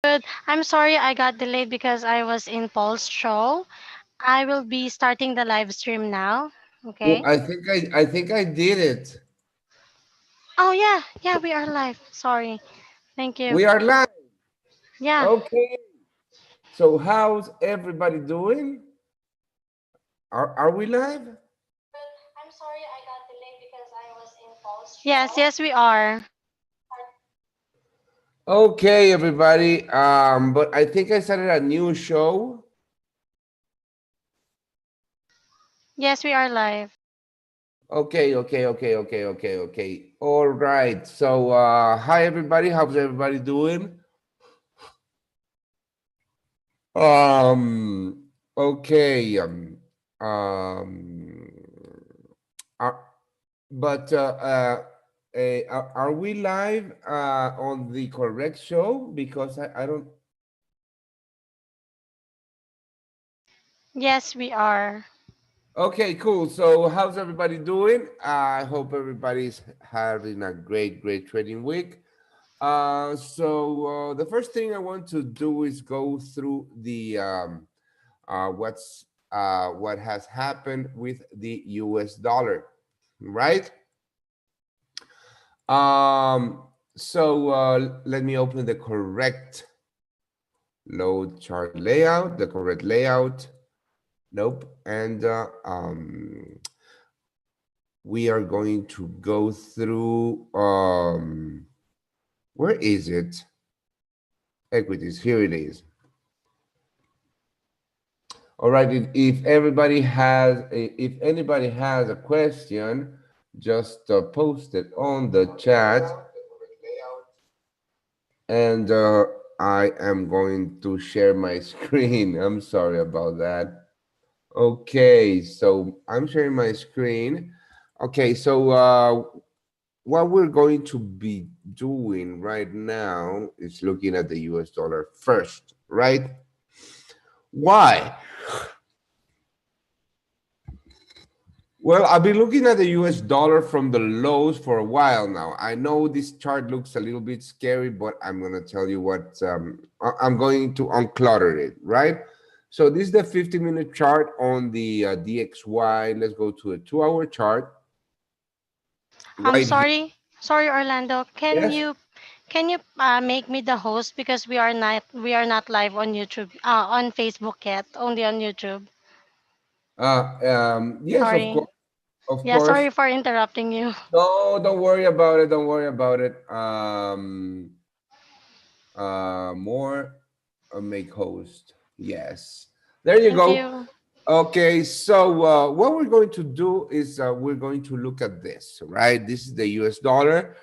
Good. I'm sorry I got delayed because I was in Paul's show. I will be starting the live stream now. Oh, Okay. I think I did it. Oh yeah, yeah, we are live. Sorry. Thank you. We are live. Yeah. Okay. So how's everybody doing? Are we live? I'm sorry I got delayed because I was in Paul's show. Yes, yes, we are. Okay, everybody. But I think I started a new show. Yes, we are live. Okay. All right. So hi everybody. How's everybody doing? Okay. Um are, but are we live on the correct show? Because I don't. Yes, we are. Okay, cool. So how's everybody doing? I hope everybody's having a great trading week. So the first thing I want to do is go through the what has happened with the US dollar, right? Um, so let me open the correct load chart layout, the correct layout. Nope. And we are going to go through where is it? Equities. Here it is. All right. If anybody has a question, just post it on the chat, and I am going to share my screen. I'm sorry about that. Okay, so I'm sharing my screen. Okay, so what we're going to be doing right now is looking at the US dollar first, right? Why? Well, I've been looking at the US dollar from the lows for a while now. I know this chart looks a little bit scary, but I'm going to tell you what I'm going to unclutter it, right? So this is the 50-minute chart on the DXY. Let's go to a 2-hour chart I'm right here. sorry. Sorry, Orlando. Can Yes. you make me the host because we are not live on YouTube on Facebook yet, only on YouTube. Yes, of Sorry. course, of Yeah, course. sorry for interrupting you. No, don't worry about it. Don't worry about it. More make host. Yes. There you Thank go. you. Okay, so what we're going to do is we're going to look at this, right? This is the US dollar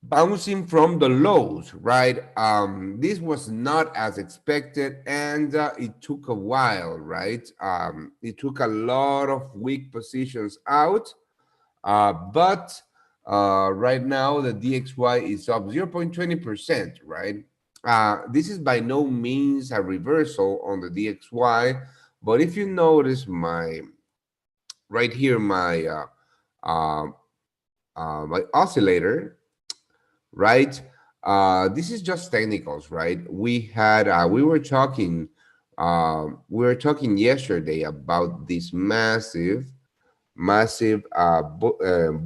bouncing from the lows, right? This was not as expected, and it took a while, right? It took a lot of weak positions out, but right now the DXY is up 0.20%, right? This is by no means a reversal on the DXY, but if you notice my right here, uh, my oscillator, right? This is just technicals, right? We were talking yesterday about this massive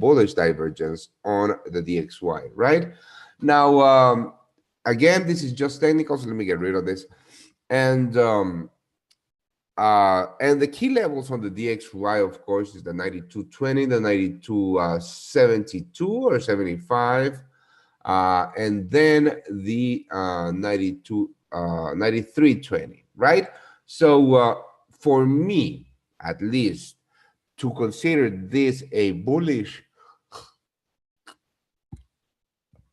bullish divergence on the DXY, right? Now, again, this is just technical, so let me get rid of this. And the key levels on the DXY, of course, is the 92.20, the 92.72 or 75, and then the 93.20, right? So for me, at least, to consider this a bullish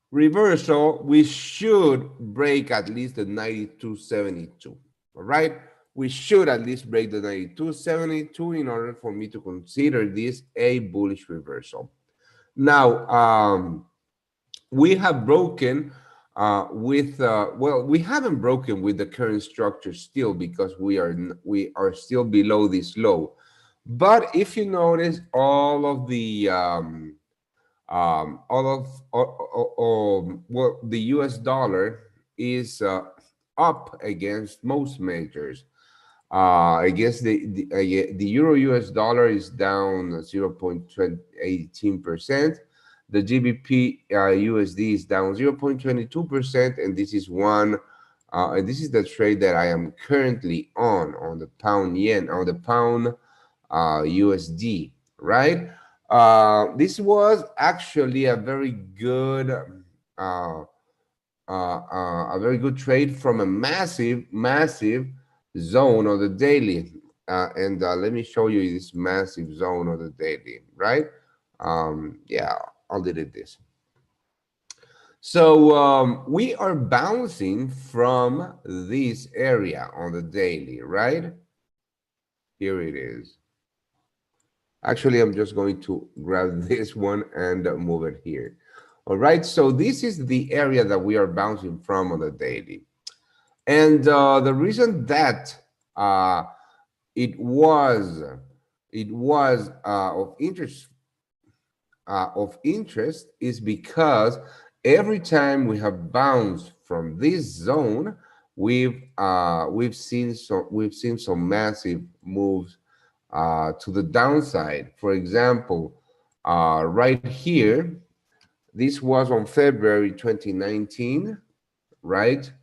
reversal, we should break at least the 92.72. All right, we should at least break the 92.72 in order for me to consider this a bullish reversal. Now, we have broken we haven't broken with the current structure still, because we are still below this low. But if you notice, all of the Well, the US dollar is up against most majors. I guess the euro US dollar is down 0.18%. The GBP USD is down 0.22%, and this is and this is the trade that I am currently on the pound yen, on the pound USD, right? This was actually uh, a very good trade from a massive zone of the daily. And let me show you this massive zone of the daily, right? Yeah, I'll delete this. So we are bouncing from this area on the daily, right? Here it is. Actually, I'm just going to grab this one and move it here. All right, so this is the area that we are bouncing from on the daily. And the reason that uh, it was of interest is because every time we have bounced from this zone, we've seen some massive moves to the downside. For example, right here, this was on February 2019, right?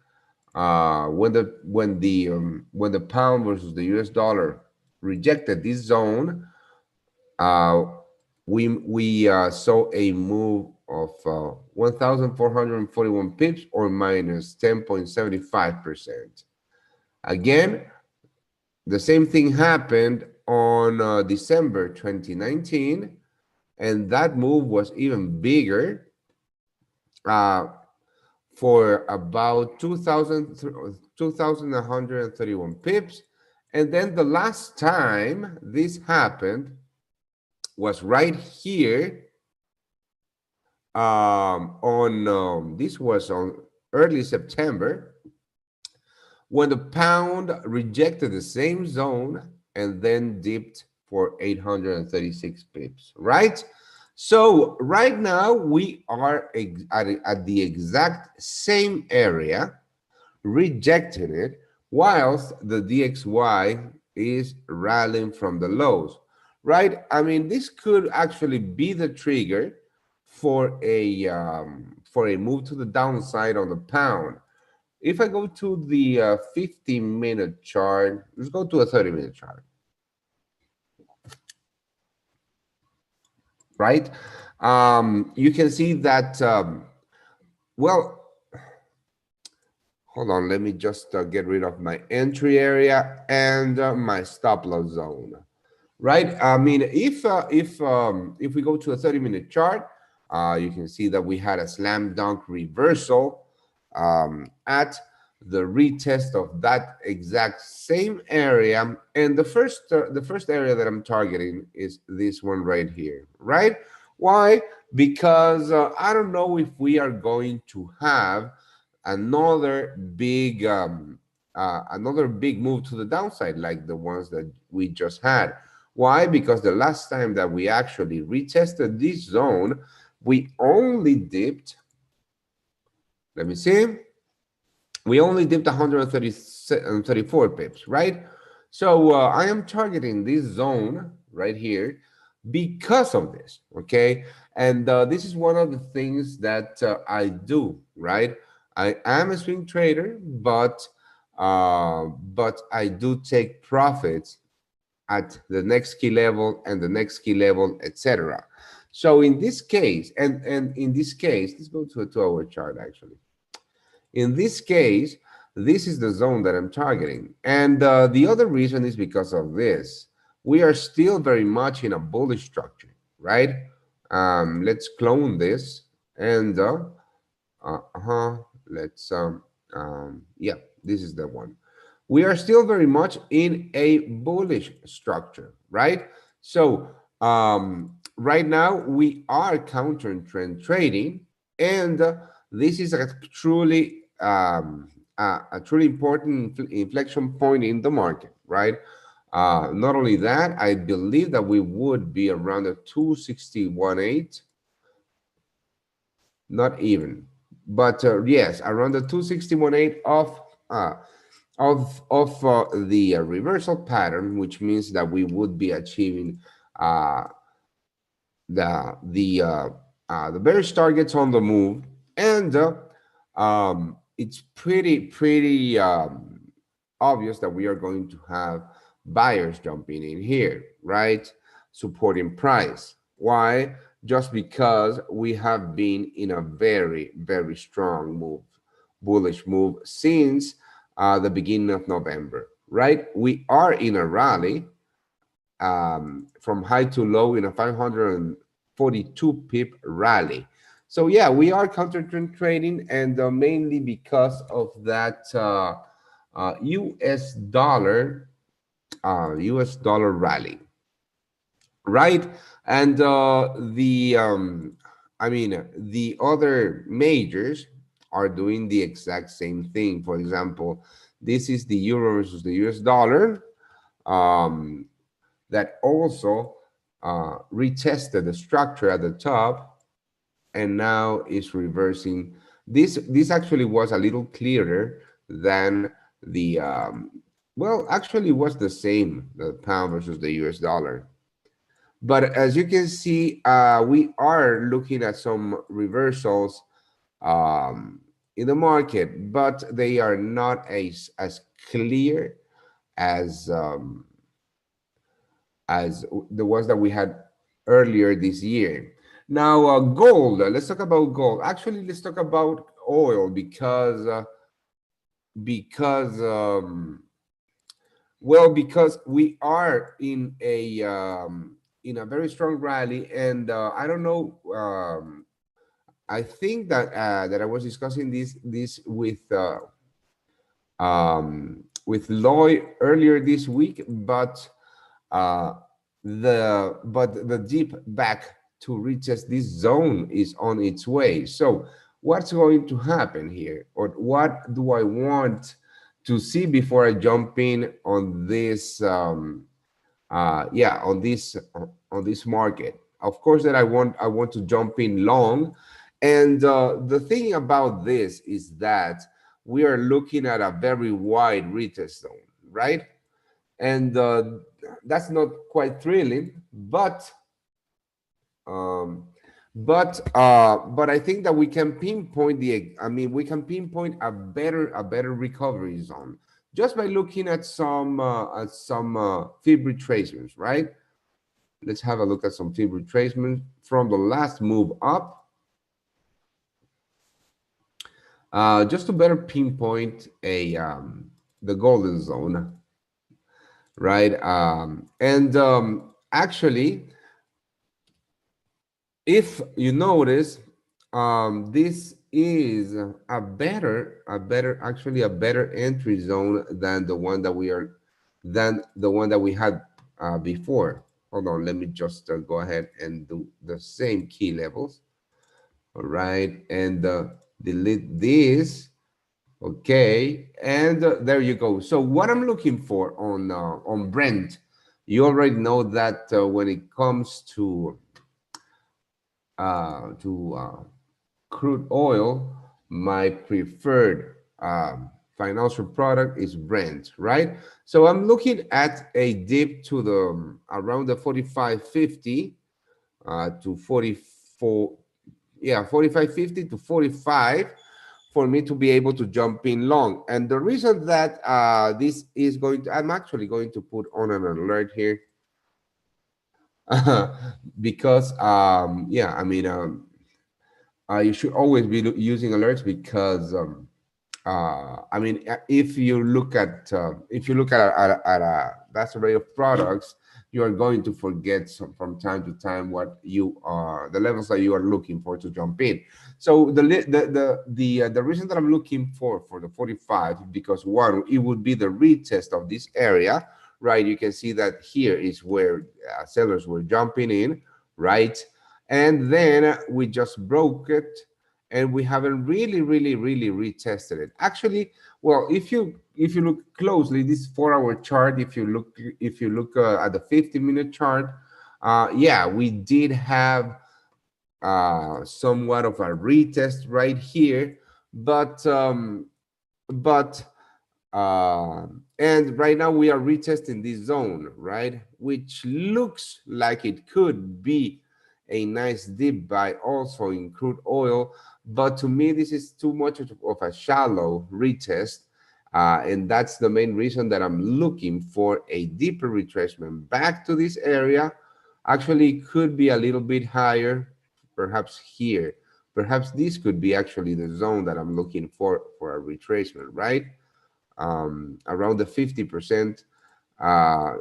When the pound versus the US dollar rejected this zone, uh, we saw a move of 1,441 pips, or minus 10.75%. Again, the same thing happened on December 2019, and that move was even bigger, uh, for about 2,131 pips. And then the last time this happened was right here, on this was on early September, when the pound rejected the same zone and then dipped for 836 pips, right? So right now we are at the exact same area, rejecting it, whilst the DXY is rallying from the lows, right? I mean, this could actually be the trigger for a move to the downside on the pound. If I go to the 15-minute chart, let's go to a 30-minute chart, right? You can see that, well, hold on, let me just get rid of my entry area and my stop loss zone, right? I mean, if we go to a 30-minute chart, you can see that we had a slam dunk reversal at the retest of that exact same area. And the first area that I'm targeting is this one right here, right? Why? Because I don't know if we are going to have another another big move to the downside like the ones that we just had. Why? Because the last time that we actually retested this zone, we only dipped, let me see, we only dipped 134 pips, right? So I am targeting this zone right here because of this, okay? And this is one of the things that I do, right? I am a swing trader, but I do take profits at the next key level and the next key level, etc. So in this case, and in this case, let's go to a 2-hour chart actually. In this case, this is the zone that I'm targeting. And the other reason is because of this. We are still very much in a bullish structure, right? Let's clone this and let's yeah, this is the one. We are still very much in a bullish structure, right? So right now we are counter trend trading, and this is a truly important inflection point in the market, right? Not only that, I believe that we would be around the 261.8 not even. But yes, around the 261.8 uh, of the reversal pattern, which means that we would be achieving uh, the bearish targets on the move, and it's pretty obvious that we are going to have buyers jumping in here, right? Supporting price. Why? Just because we have been in a very strong move, bullish move since the beginning of November, right? We are in a rally from high to low in a 542 pip rally. So yeah, we are counter trend trading, and mainly because of that US dollar rally, right? And the other majors are doing the exact same thing. For example, this is the euro versus the US dollar. Um, that also retested the structure at the top and now is reversing. This actually was a little clearer than the well, actually was the same, the pound versus the US dollar. But as you can see, we are looking at some reversals um, in the market, but they are not as clear as as the ones that we had earlier this year. Now, gold. Let's talk about gold. Actually, let's talk about oil because well, because we are in a very strong rally, and I don't know. I think that that I was discussing this with Loy earlier this week, but uh, the dip back to retest this zone is on its way. So what's going to happen here, or what do I want to see before I jump in on this? Yeah, on this market. Of course, that I want to jump in long, and the thing about this is that we are looking at a very wide retest zone, right? And that's not quite thrilling, um, but I think that we can pinpoint we can pinpoint a better recovery zone just by looking at some fib retracements, right? Let's have a look at some fib retracements from the last move up, just to better pinpoint a the golden zone, right? And actually, if you notice, this is actually a better entry zone than the one that we had before. Hold on, let me just go ahead and do the same key levels. All right, and delete this. Okay, and there you go. So what I'm looking for on Brent, you already know that when it comes to crude oil, my preferred financial product is Brent, right? So I'm looking at a dip to the around the 45.50 to 44, yeah, 45.50 to 45 for me to be able to jump in long. And the reason that this is going to, I'm actually going to put on an alert here because yeah, you should always be using alerts because if you look at a vast array of products, you are going to forget from time to time what you are the levels that you are looking for to jump in. So the reason that I'm looking for the 45 is because one, it would be the retest of this area, right? You can see that here is where sellers were jumping in, right? And then we just broke it, and we haven't really retested it. Actually, well, if you look closely, this 4-hour chart, if you look at the 50-minute chart, yeah, we did have somewhat of a retest right here, but but and right now we are retesting this zone, right? Which looks like it could be a nice dip buy also in crude oil. But to me, this is too much of a shallow retest. And that's the main reason that I'm looking for a deeper retracement back to this area. Actually, it could be a little bit higher, perhaps here. Perhaps this could be actually the zone that I'm looking for a retracement, right? Around the 50% uh,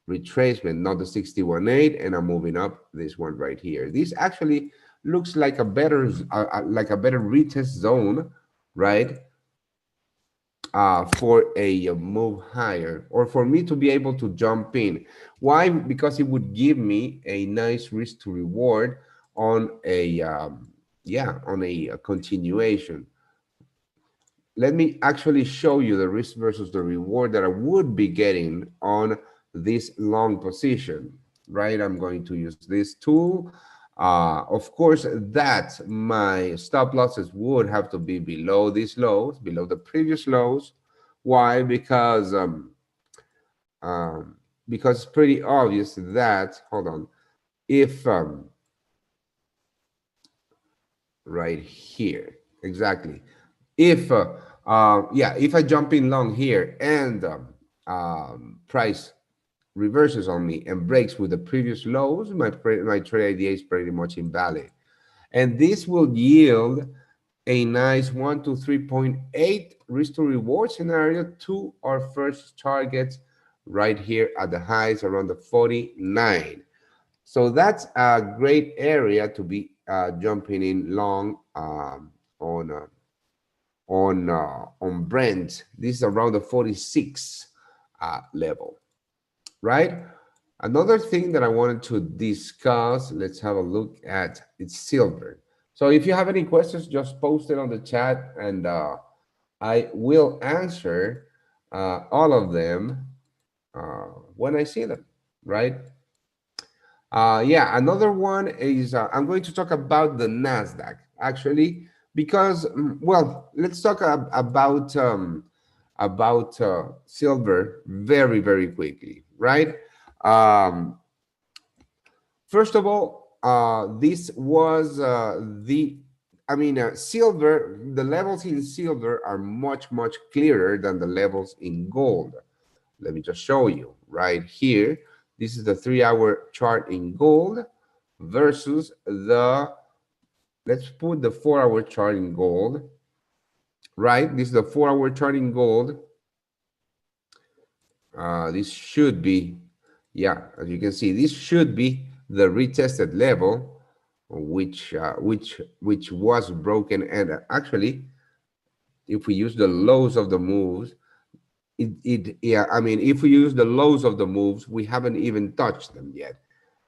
retracement, not the 61.8, and I'm moving up this one right here. This actually looks like a better retest zone, right? For a move higher, or for me to be able to jump in. Why? Because it would give me a nice risk to reward on a yeah, on a continuation. Let me actually show you the risk versus the reward that I would be getting on this long position, right? I'm going to use this tool. Of course, that my stop losses would have to be below these lows, below the previous lows. Why? Um, because it's pretty obvious that, hold on, if right here, exactly. If yeah, if I jump in long here and price reverses on me and breaks with the previous lows, my trade idea is pretty much invalid, and this will yield a nice 1 to 3.8 risk to reward scenario to our first target right here at the highs around the 49. So that's a great area to be jumping in long on on Brent. This is around the 46 level, right? Another thing that I wanted to discuss, let's have a look at, it's silver. So if you have any questions, just post it on the chat, and I will answer all of them when I see them, right? Yeah, another one is I'm going to talk about the Nasdaq actually, because well, let's talk about silver very quickly, right? Um, First of all, this was I mean, silver. The levels in silver are much clearer than the levels in gold. Let me just show you right here. This is the 3-hour chart in gold versus the, let's put the 4-hour chart in gold, right? This is the 4-hour chart in gold. This should be, yeah, as you can see, this should be the retested level, which was broken. And actually, if we use the lows of the moves, yeah, I mean, if we use the lows of the moves, we haven't even touched them yet.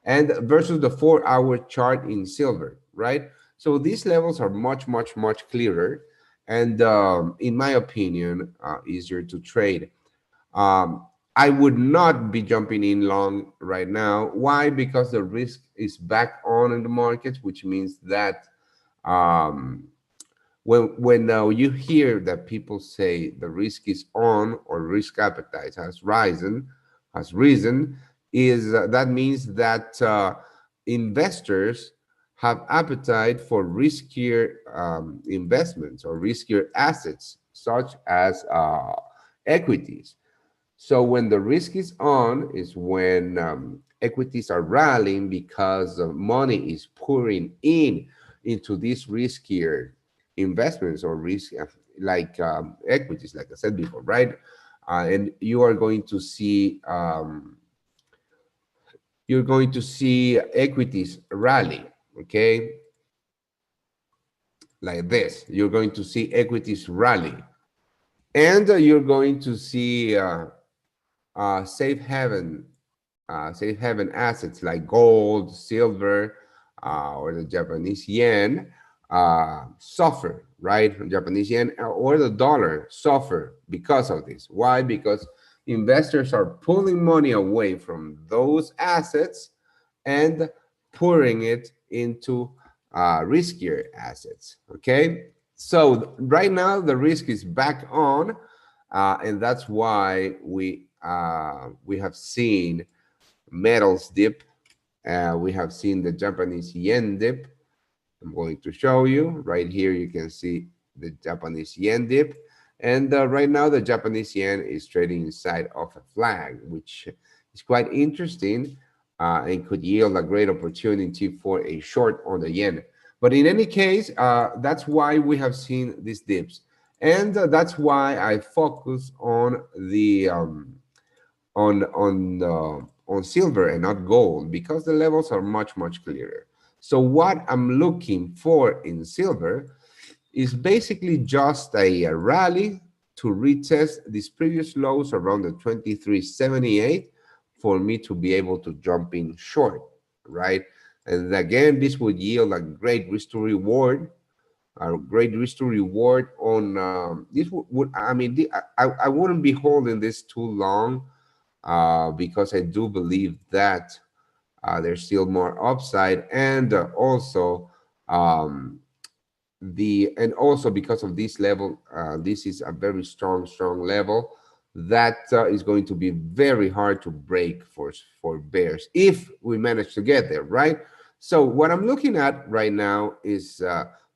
And versus the 4-hour chart in silver, right? So these levels are much clearer, and in my opinion, easier to trade. um, I would not be jumping in long right now. Why? Because the risk is back on in the market, which means that um, when you hear that people say the risk is on, or risk appetite has risen, is that means that investors have appetite for riskier investments or riskier assets, such as equities. So when the risk is on is when equities are rallying, because money is pouring in into these riskier investments or risk, like equities, like I said before, right? And you're going to see equities rally, okay, like this. You're going to see equities rally, and you're going to see safe haven assets like gold, silver, or the Japanese yen suffer, right? Japanese yen or the dollar suffer because of this. Why? Because investors are pulling money away from those assets and pouring it into riskier assets. Okay, so right now the risk is back on, and that's why we have seen metals dip. We have seen the Japanese yen dip. I'm going to show you right here. You can see the Japanese yen dip. And right now, the Japanese yen is trading inside of a flag, which is quite interesting and could yield a great opportunity for a short on the yen. But in any case, that's why we have seen these dips. And that's why I focus on the on silver and not gold, because the levels are much clearer. So what I'm looking for in silver is basically just a rally to retest these previous lows around the 2378 for me to be able to jump in short, right? And again, this would yield a great risk to reward on this would I mean I wouldn't be holding this too long, because I do believe that there's still more upside, and also um, and also because of this level, this is a very strong level that is going to be very hard to break for bears if we manage to get there, right? So what I'm looking at right now is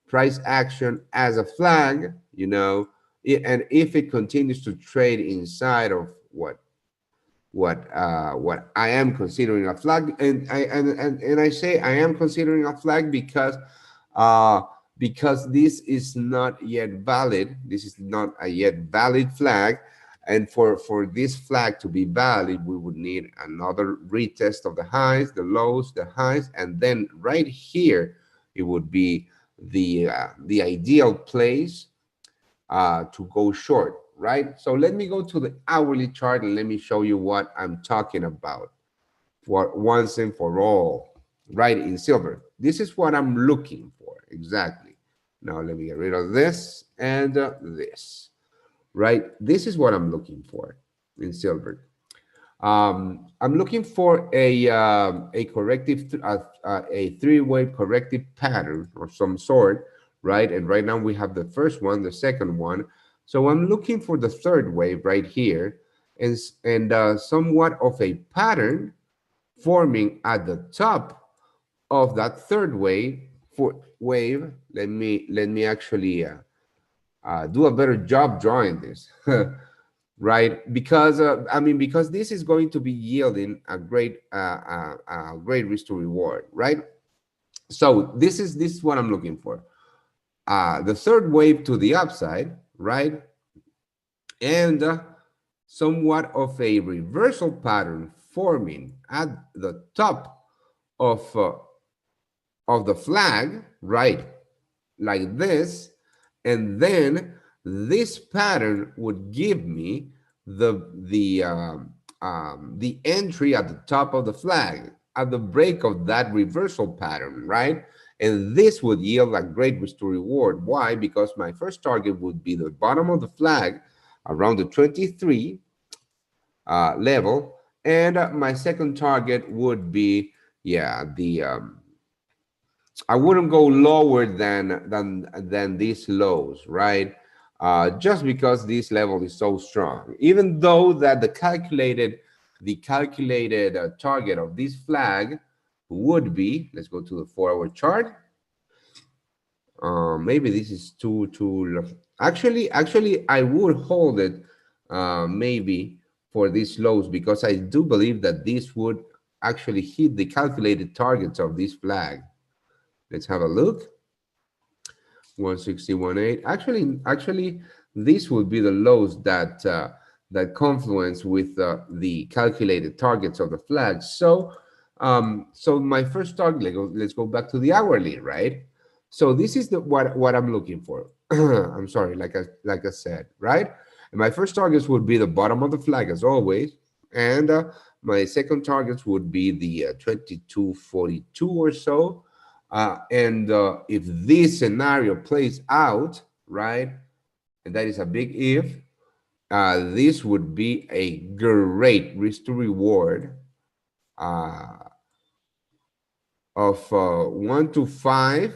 price action as a flag, and if it continues to trade inside of what I am considering a flag, and I say I am considering a flag uh because this is not yet valid. This is not a yet valid flag, and for this flag to be valid, we would need another retest of the highs, the lows, the highs, and then right here it would be the ideal place to go short, right? So let me go to the hourly chart and let me show you what I'm talking about for once and for all, right? In silver, this is what I'm looking for exactly. Now let me get rid of this and this, right? This is what I'm looking for in silver. I'm looking for a corrective, a three-way corrective pattern of some sort, right? And right now we have the first one, the second one. So I'm looking for the third wave right here, and somewhat of a pattern forming at the top of that third wave. For wave, let me actually do a better job drawing this. Right? Because because this is going to be yielding a great risk to reward, right? So this is what I'm looking for. The third wave to the upside, right? And somewhat of a reversal pattern forming at the top of of the flag, right? Like this, and then this pattern would give me the entry at the top of the flag at the break of that reversal pattern, right? And this would yield a great risk to reward. Why? Because my first target would be the bottom of the flag around the 23 level, and my second target would be, yeah, the I wouldn't go lower than these lows, right? Just because this level is so strong. Even though that the calculated target of this flag would be, let's go to the 4-hour chart. Maybe this is too low. Actually, I would hold it maybe for these lows, because I do believe that this would actually hit the calculated targets of this flag. Let's have a look. 161.8. Actually, this would be the lows that confluence with the calculated targets of the flag. So my first target. Let's go back to the hourly, right? So this is the what I'm looking for. I'm sorry, like I said, right? And my first targets would be the bottom of the flag as always, and my second targets would be the 2242 or so. And if this scenario plays out, right, and that is a big if, this would be a great risk to reward uh, of 1 to 5,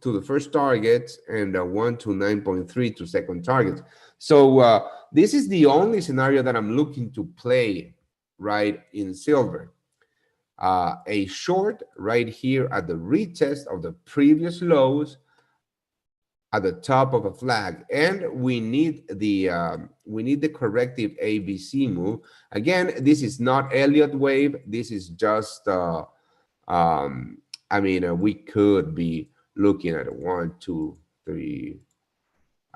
to the first target and 1 to 9.3 to second target. So this is the only scenario that I'm looking to play right in silver. A short right here at the retest of the previous lows at the top of a flag, and we need the corrective ABC move. Again, this is not Elliott wave. This is just um, we could be looking at a 1, 2, 3,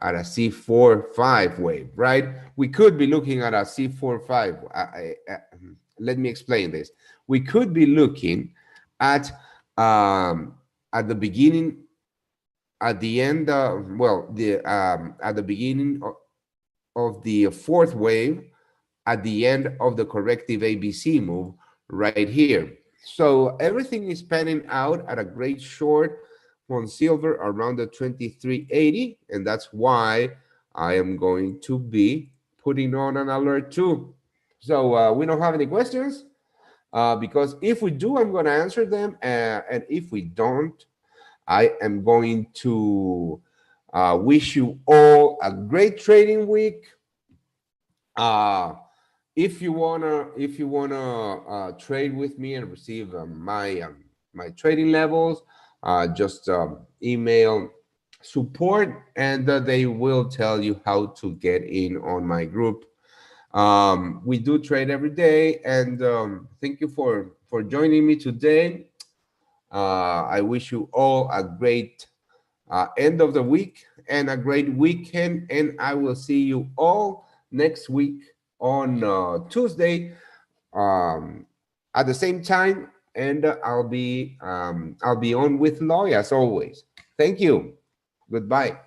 at a C4-5 wave, right? We could be looking at a C4-5. Let me explain this. We could be looking at um, at the beginning, at the end, the at the beginning of the fourth wave, at the end of the corrective ABC move right here. So everything is panning out at a great short on silver around the 23.80, and that's why I am going to be putting on an alert too. So we don't have any questions, because if we do, I'm going to answer them, and if we don't, I am going to wish you all a great trading week. Uh, if you wanna trade with me and receive my trading levels, just email support, and they will tell you how to get in on my group. We do trade every day, and thank you for joining me today. I wish you all a great end of the week and a great weekend. And I will see you all next week on Tuesday, um, at the same time. And I'll be on with Loy as always. Thank you. Goodbye.